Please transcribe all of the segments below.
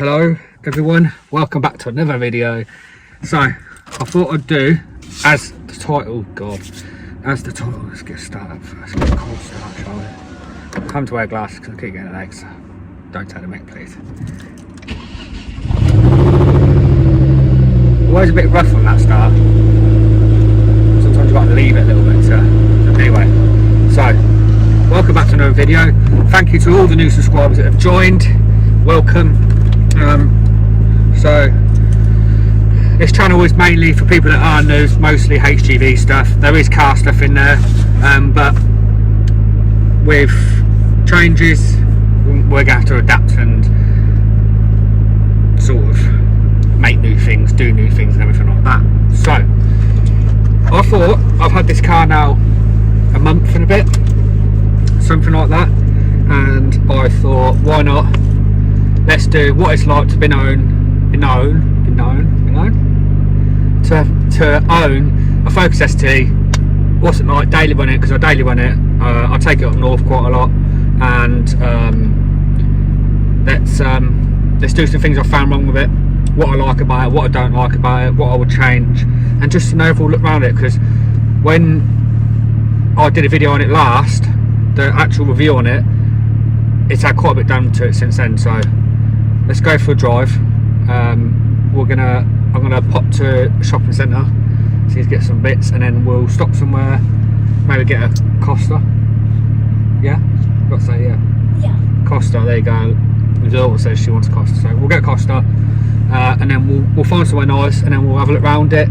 Hello everyone, welcome back to another video. So I thought I'd do as the title, let's get started first. Get a cold start, shall we? Time to wear glasses because I keep getting legs, so don't take the mic please. Always a bit rough on that start. Sometimes you've got to leave it a little bit anyway. So welcome back to another video. Thank you to all the new subscribers that have joined. Welcome. So this channel is mainly for people that are new, mostly HGV stuff. There is car stuff in there, but with changes we're going to have to adapt and sort of make new things, do new things and everything like that. So I thought, I've had this car now a month and a bit, something like that, and I thought why not, let's do what it's like to own a Focus ST. What's it like daily run it, because I daily run it. I take it up north quite a lot, and let's do some things I found wrong with it, what I like about it, what I don't like about it, what I would change, and just an overall look around it. Because when I did a video on it last, the actual review on it, it's had quite a bit done to it since then. So let's go for a drive. I'm gonna pop to a shopping centre, see to get some bits, and then we'll stop somewhere, maybe get a Costa. Yeah, got to say yeah. Costa, there you go. My daughter says she wants a Costa, so we'll get a Costa, and then we'll find somewhere nice, and then we'll have a look around it,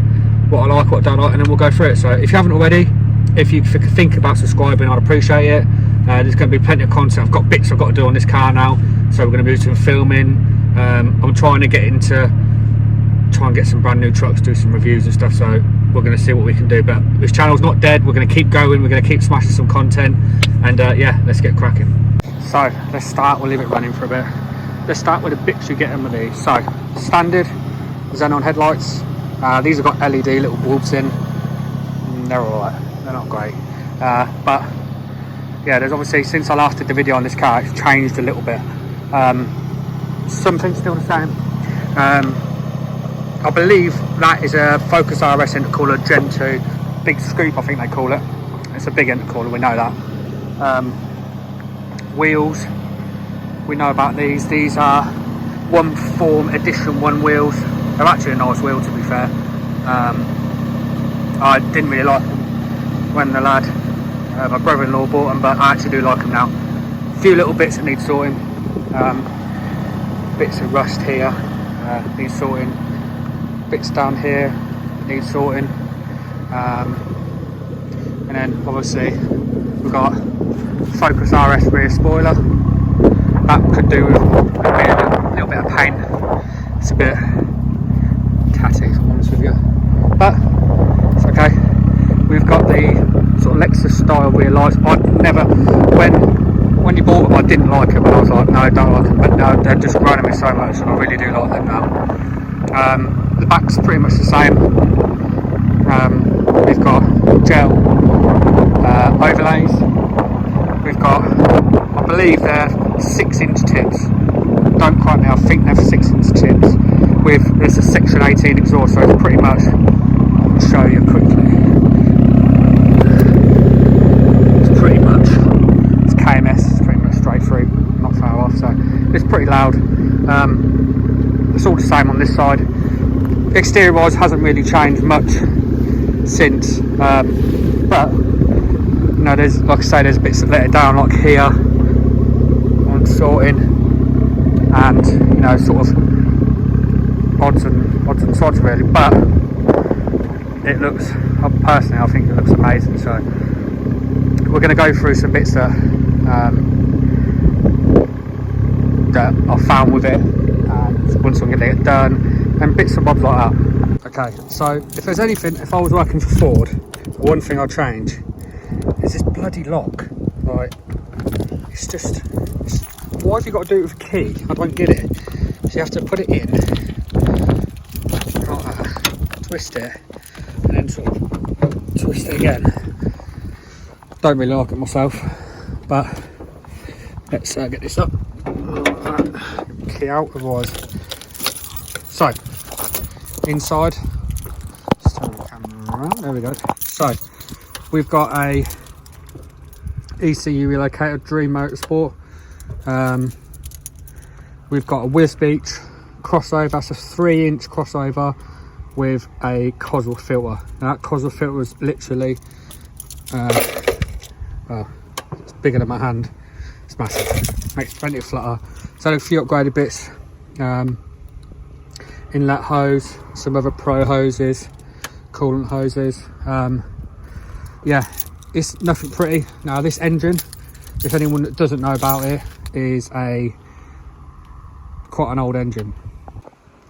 what I like, what I don't like, and then we'll go through it. So if you haven't already, if you think about subscribing, I'd appreciate it. There's going to be plenty of content. I've got bits I've got to do on this car now, so we're going to do some filming. I'm trying to get some brand new trucks, do some reviews and stuff, so we're going to see what we can do. But this channel's not dead, we're going to keep going, we're going to keep smashing some content, and yeah, let's get cracking. So let's start, we'll leave it running for a bit. Let's start with the bits you get in with these. So standard xenon headlights, these have got LED little bulbs in. They're alright, they're not great, but yeah, there's obviously, since I last did the video on this car, it's changed a little bit. Some things still the same. I believe that is a Focus RS intercooler Gen 2, big scoop I think they call it. It's a big intercooler, we know that. Wheels, we know about these. These are One Form Edition 1 wheels. They're actually a nice wheel, to be fair. I didn't really like them when the lad, my brother-in-law, bought them, but I actually do like them now. A few little bits that need sorting. Bits of rust here, need sorting. Bits down here need sorting, and then obviously we've got Focus RS rear spoiler. That could do with a little bit of paint. It's a bit tatty, if I'm honest with you, but it's okay. We've got the sort of Lexus style rear lights. I'd never, when you bought them, I didn't like them, and I was like, no, I don't like them, but no, they're just growing me so much, and I really do like them now. The back's pretty much the same. We've got gel overlays. We've got, I believe they're 6-inch tips. Don't quote me, I think they're 6-inch tips. It's a section 18 exhaust, so it's pretty much, I'll show you quickly. It's pretty much, it's KMS, it's pretty much straight through, not far off, so it's pretty loud. It's all the same on this side. Exterior wise hasn't really changed much since, but you know, there's, like I say, there's bits that let it down, like here on sorting, and you know, sort of odds and sods really. But it looks, personally, I think it looks amazing. So we're going to go through some bits that that I found with it. Once I get it done, and bits and bobs like that. Okay, so if there's anything, if I was working for Ford, one thing I'd change is this bloody lock. Like, it's just, why have you got to do it with a key? I don't get it. So you have to put it in, like that, twist it, and then sort of twist it again. Don't really like it myself, but let's get this up. Key out, otherwise So inside, just turn the camera around, there we go. So we've got a ECU relocator, Dream Motorsport. We've got a Whiz Beach crossover. That's a 3-inch crossover with a Cosworth filter. Now that Cosworth filter is literally well, it's bigger than my hand. It's massive, makes plenty of flutter. So a few upgraded bits, inlet hose, some other pro hoses, coolant hoses. Yeah, it's nothing pretty. Now this engine, if anyone that doesn't know about it, is quite an old engine.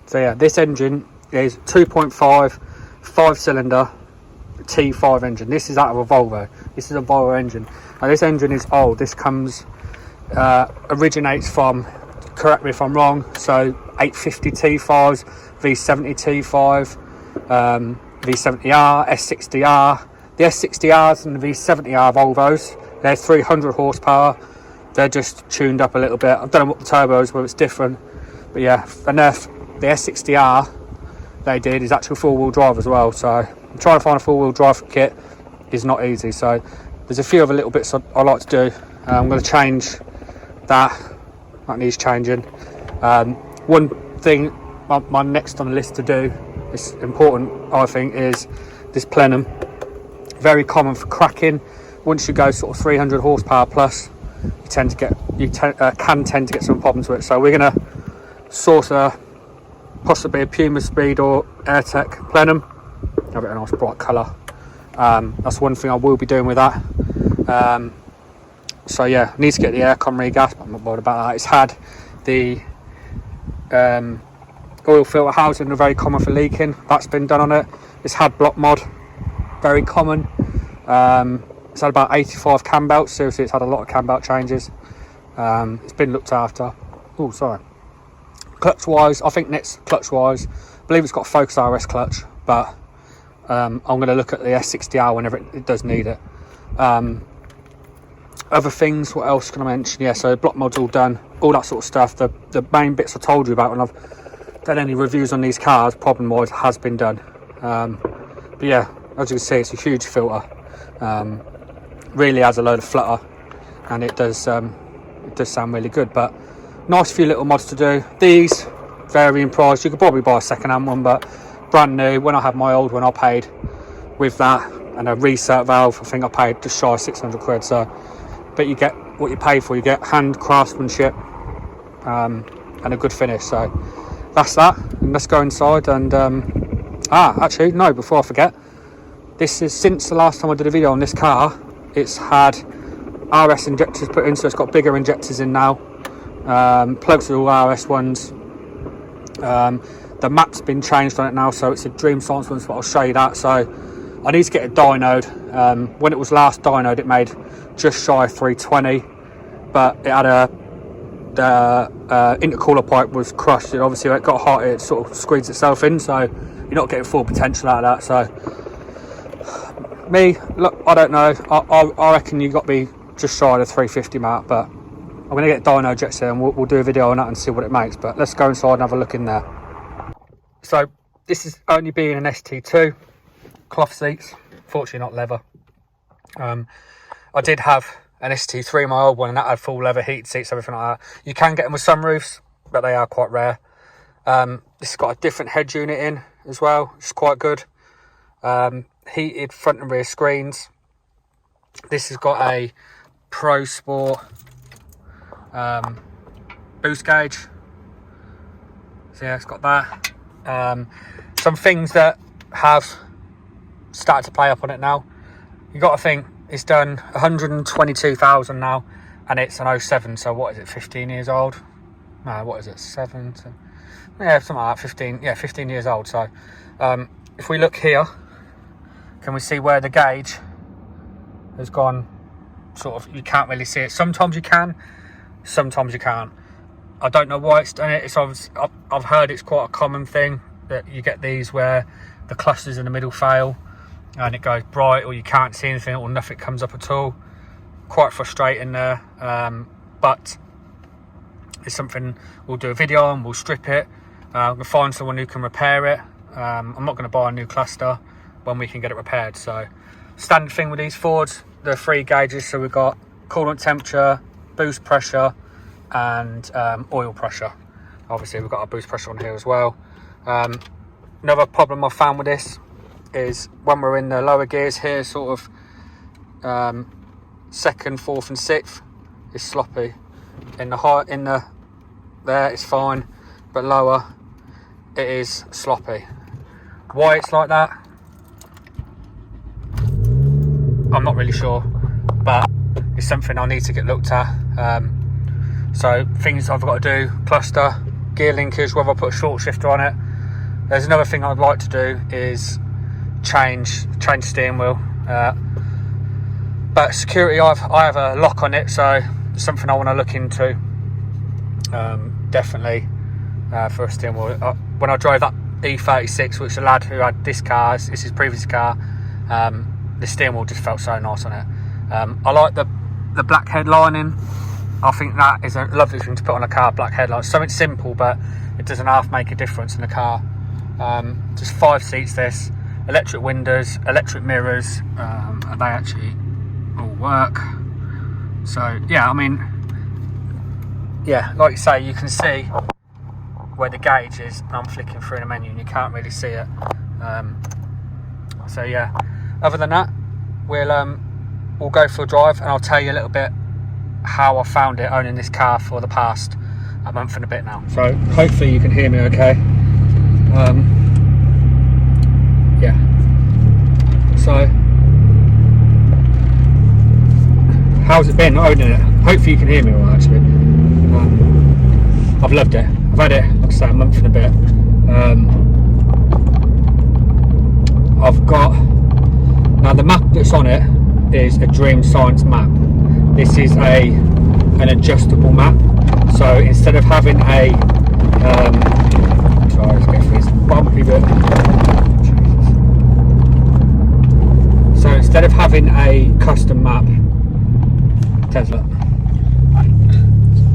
So yeah, this engine is 2.5 5-cylinder T5 engine. This is out of a Volvo. This is a Volvo engine. Now this engine is old. This comes originates from, correct me if I'm wrong, so 850 T5s, V70 T5, V70R, S60R. The S60Rs and the V70R Volvos, they're 300 horsepower. They're just tuned up a little bit. I don't know what the turbo is, whether it's different, but yeah, enough. The S60R they did is actual four-wheel drive as well, so trying to find a four-wheel drive kit is not easy. So there's a few other little bits I like to do. I'm going to change that needs changing. One thing my next on the list to do, is important I think, is this plenum. Very common for cracking. Once you go sort of 300 horsepower plus, you can tend to get some problems with it. So we're going to source possibly a Puma Speed or AirTech plenum. Have it a nice bright colour. That's one thing I will be doing with that. So yeah, needs to get the aircon regas, but I'm not bothered about that. It's had the oil filter housing, are very common for leaking. That's been done on it. It's had block mod, very common. It's had about 85 cam belts. Seriously, it's had a lot of cam belt changes. It's been looked after. Oh, sorry. Clutch wise, I think next clutch wise, I believe it's got a Focus RS clutch, but I'm going to look at the S60R whenever it does need it. Other things, what else can I mention? Yeah, so block mod's all done, all that sort of stuff. The main bits I told you about when I've done any reviews on these cars, problem wise, has been done. But yeah, as you can see, it's a huge filter. Really has a load of flutter, and it does sound really good. But nice few little mods to do. These vary in price. You could probably buy a second-hand one, but brand new. When I had my old one, I paid with that and a reset valve. I think I paid just shy of 600 quid. So, but you get what you pay for. You get hand craftsmanship and a good finish. So that's that. And let's go inside. And actually, no. Before I forget, this is since the last time I did a video on this car. It's had RS injectors put in, so it's got bigger injectors in now. Plugs are all RS ones. The map's been changed on it now, so it's a Dream Science one, but I'll show you that. So I need to get it dynoed. When it was last dynoed, it made just shy of 320, but it had the intercooler pipe was crushed. And obviously, when it got hot, it sort of squeezed itself in, so you're not getting full potential out of that. So me, look, I don't know. I reckon you got to be just shy of the 350 mark, but I'm going to get dyno jets here and we'll do a video on that and see what it makes. But let's go inside and have a look in there. So this is only being an ST2, cloth seats, fortunately not leather. I did have an ST3 in my old one, and that had full leather heated seats, everything like that. You can get them with sunroofs, but they are quite rare. This has got a different head unit in as well, which is quite good. Heated front and rear screens. This has got a Pro Sport boost gauge. So yeah, it's got that. Some things that have started to play up on it now. You got to think it's done 122,000 now, and it's an 07. So what is it? 15 years old? No, what is it? 7? Yeah, something like that. 15. Yeah, 15 years old. So if we look here, can we see where the gauge has gone? Sort of, you can't really see it. Sometimes you can, sometimes you can't. I don't know why it's done it. It's obviously, I've heard it's quite a common thing that you get these where the clusters in the middle fail and it goes bright, or you can't see anything, or nothing comes up at all. Quite frustrating there, but it's something we'll do a video on. We'll strip it, I'm going to find someone who can repair it. I'm not going to buy a new cluster when we can get it repaired. So standard thing with these Fords, the 3 gauges. So we've got coolant temperature, boost pressure, and oil pressure. Obviously we've got our boost pressure on here as well. Another problem I've found with this is when we're in the lower gears here, sort of 2nd, 4th and 6th, is sloppy. In the there it's fine, but lower it is sloppy. Why it's like that, I'm not really sure, but it's something I need to get looked at. So things I've got to do: cluster, gear linkage, whether I put a short shifter on it. There's another thing I'd like to do is change steering wheel. But security, I have a lock on it, so it's something I want to look into. Definitely for a steering wheel. When I drove that E36, which a lad who had this car, it's his previous car, the steering wheel just felt so nice on it. I like the black headlining. I think that is a lovely thing to put on a car, black headlights. Something simple, but it doesn't half make a difference in the car. Just 5 seats this, electric windows, electric mirrors, and they actually all work. So yeah, I mean, yeah, like you say, you can see where the gauge is, and I'm flicking through the menu and you can't really see it. So yeah, other than that, we'll go for a drive and I'll tell you a little bit how I found it owning this car for the past a month and a bit now. So hopefully you can hear me okay. Yeah, so how's it been owning it? Hopefully you can hear me well, actually. I've loved it. I've had it, like I say, a month and a bit. I've got, now the map that's on it is a Dream Science map. This is an adjustable map. So instead of having a sorry, let's get through this bumpy bit. So instead of having a custom map, Tesla.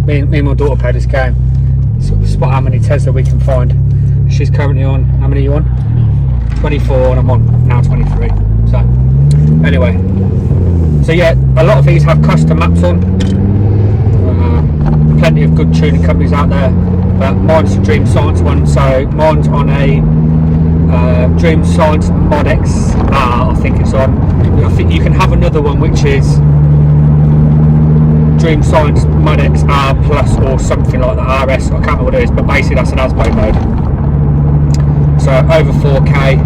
Me and my daughter played this game. Sort of spot how many Tesla we can find. She's currently on, how many are you on? 24, and I'm on now 23. So anyway, so yeah, a lot of these have custom maps on. Plenty of good tuning companies out there, but mine's a Dream Science one. So mine's on a Dream Science Mod X. I think it's on. I think you can have another one which is Dream Science Mod X R Plus or something like that, RS, I can't remember what it is, but basically that's an ASBO mode. So over 4K,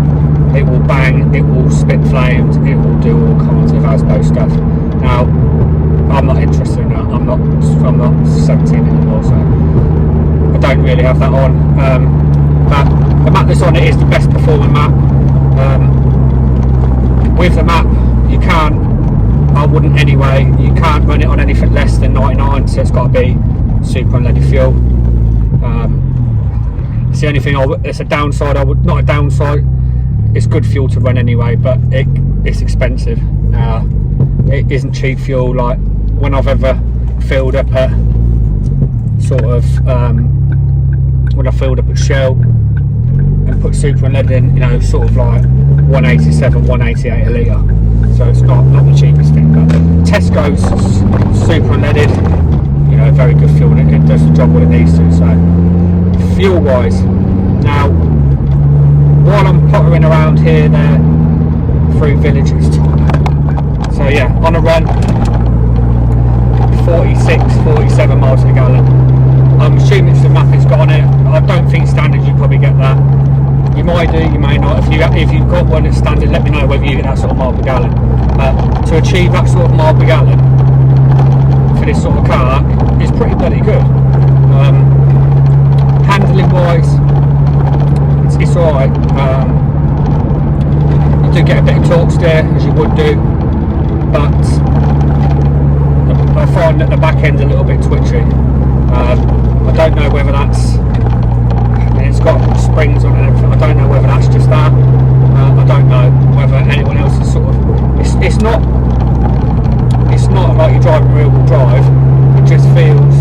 it will bang, it will spit flames, it will do all kinds of ASBO stuff. Now, I'm not interested in that. I'm not 17 anymore, so I don't really have that on. But the map that's on it is the best performing map. With the map, you can't, I wouldn't anyway, you can't run it on anything less than 99, so it's got to be super unleaded fuel. It's the only thing, it's a downside, not a downside, it's good fuel to run anyway, but it's expensive. It isn't cheap fuel like when I've ever filled up at sort of, when I filled up at Shell and put super unleaded in, you know, sort of like 187, 188 a litre. So it's not the cheapest thing, but Tesco's super unleaded, you know, very good fuel, and it does the job what it needs to. So fuel wise, now while I'm pottering around here there through villages, so yeah, on a run 46, 47 miles per gallon. I'm assuming it's the map it's got on it. I don't think standard you probably get that. You might do, you may not. If you've got one that's standard, let me know whether you get that sort of mile per gallon. To achieve that sort of mile per gallon for this sort of car is pretty bloody good. Handling wise, it's alright. You do get a bit of torque steer, as you would do, but I find that the back end's a little bit twitchy. I don't know whether that's, it's got springs on it and everything, I don't know whether that's just that. I don't know whether anyone else is sort of, it's not like you're driving rear wheel drive, it just feels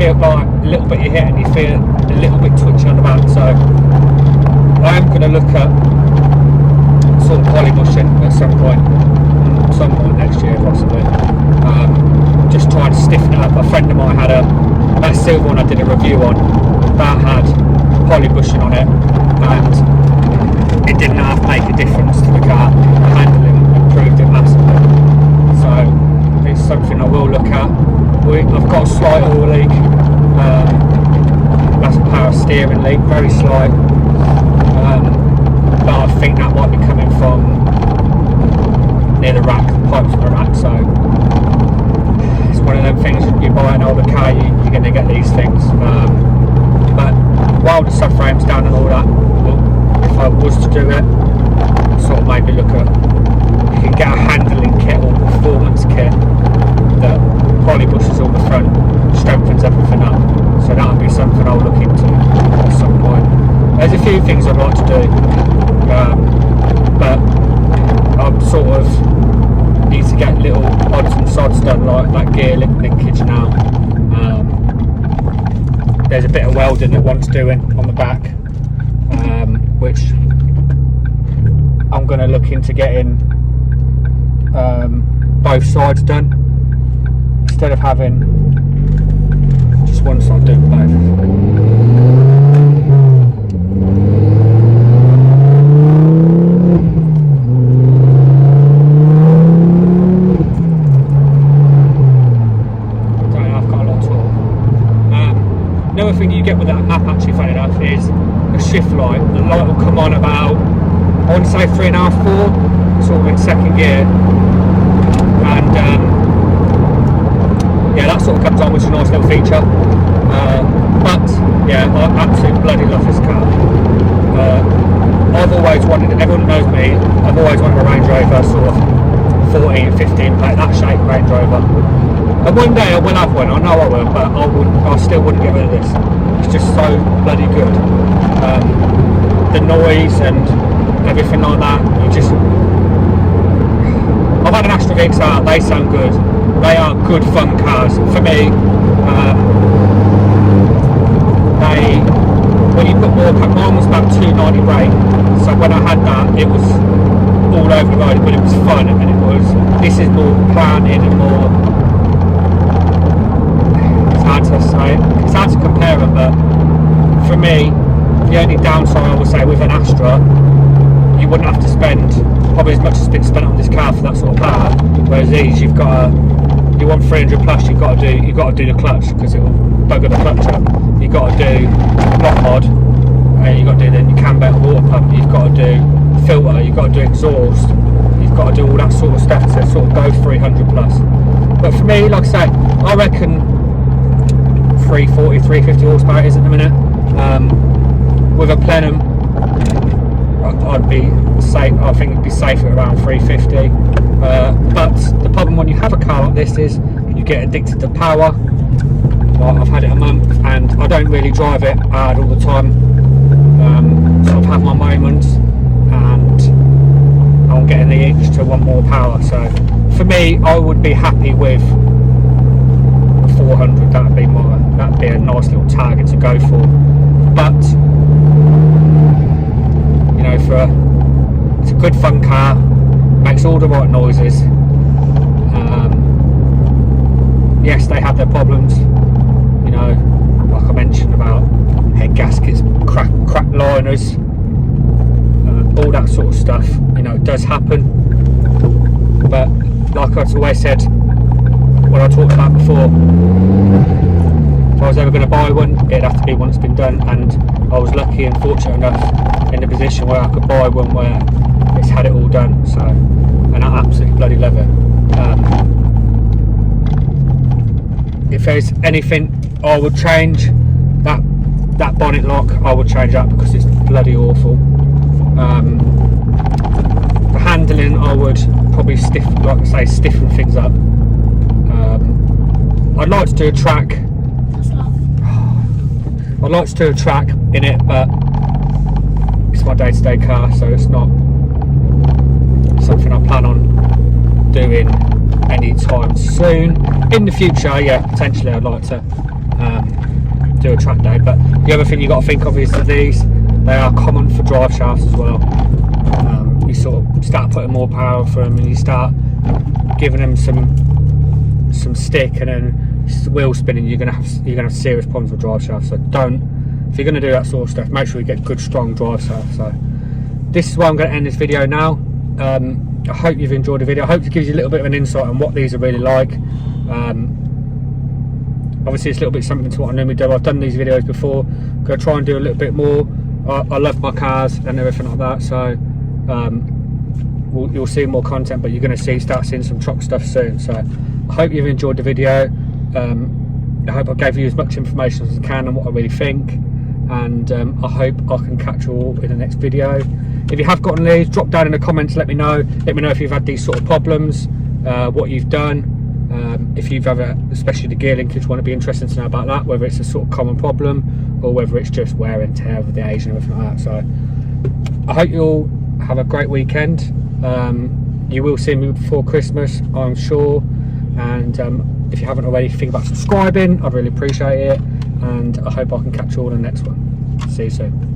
feel like a little bit you hit and you feel a little bit twitchy on the back. So I am going to look at sort of poly bushing at some point next year possibly. Just trying to stiffen it up. A friend of mine had that silver one I did a review on, that had poly bushing on it, and it did not make a difference to the car. The handling improved it massively. So it's something I will look at. I've got a slight oil leak. That's a power steering leak, very slight. But I think that might be coming from near the rack, pipes from the rack. So it's one of them things. You buy an older car, you're going to get these things. But while the subframe's down and all that, if I was to do it, sort of maybe look at, you can get a handling kit or performance kit that poly bushes all the front, strengthens everything up. So that would be something I'll look into at some point. There's a few things I'd like to do, but I'm sort of need to get little odds and sods done, like that gear linkage now. There's a bit of welding that wants doing on the back, which I'm going to look into getting both sides done instead of having just one side doing both. Another thing you get with that map, actually funny enough, is a shift light. The light will come on about, I want to say 3.5, 4, sort of in second gear, and yeah, that sort of comes on, which is a nice little feature. But yeah, I absolutely bloody love this car. I've always wanted, everyone knows me, I've always wanted a Range Rover, sort of 14, 15 plate, that shape Range Rover. And one day I will have one, I know I will, but I still wouldn't get rid of this. It's just so bloody good. The noise and everything like that, I've had an Astra VX out, they sound good. They are good fun cars. For me, when you put more, mine was about 290 brake, so when I had that, it was all over the road, but it was fun, and this is more planning and more, it's hard to compare them, but for me, the only downside I would say with an Astra, you wouldn't have to spend probably as much as has been spent on this car for that sort of power. Whereas these, you want 300 plus, you've got to do the clutch because it will bugger the clutch up. You've got to do block mod, and you've got to do then your camber water pump. You've got to do filter. You've got to do exhaust. You've got to do all that sort of stuff to sort of go 300 plus. But for me, like I say, I reckon 340, 350 horsepower it is at the minute. With a plenum, I'd be safe. I think it'd be safe at around 350. But the problem when you have a car like this is you get addicted to power. Well, I've had it a month and I don't really drive it hard all the time. So I've had my moments and I'm getting the itch to want more power. So for me, I would be happy with 400. That'd be a nice little target to go for. But you know, it's a good fun car, makes all the right noises. Yes, they have their problems, you know, like I mentioned about head gaskets, crack liners, all that sort of stuff. You know, it does happen. But like I've always said, what I talked about before, if I was ever going to buy one, it'd have to be one that's been done, and I was lucky and fortunate enough in the position where I could buy one where it's had it all done. So, and I absolutely bloody love it. If there's anything I would change, that bonnet lock, I would change that because it's bloody awful. The handling, I would probably stiffen things up. I'd like to do a track. I'd like to do a track in it, but it's my day-to-day car, so it's not something I plan on doing anytime soon. In the future, yeah, potentially I'd like to do a track day. But the other thing you've got to think of is that they are common for drive shafts as well. You sort of start putting more power for them, and you start giving them some stick, and then wheel spinning, you're gonna have serious problems with drive shafts. So if you're gonna do that sort of stuff, make sure you get good strong drive shafts. So this is where I'm going to end this video now. I hope you've enjoyed the video. I hope it gives you a little bit of an insight on what these are really like. Obviously it's a little bit something to what I normally do. I've done these videos before. I'm going to try and do a little bit more. I love my cars and everything like that, so you'll see more content, but you're going to start seeing some truck stuff soon. So I hope you've enjoyed the video. I hope I gave you as much information as I can on what I really think, and I hope I can catch you all in the next video. If you have gotten these, drop down in the comments, let me know if you've had these sort of problems, what you've done, if you've ever, especially the gear linkage, want to be interested to know about that, whether it's a sort of common problem or whether it's just wear and tear with the age and everything like that. So I hope you all have a great weekend. You will see me before Christmas, I'm sure, and if you haven't already, think about subscribing. I'd really appreciate it, and I hope I can catch you all in the next one. See you soon.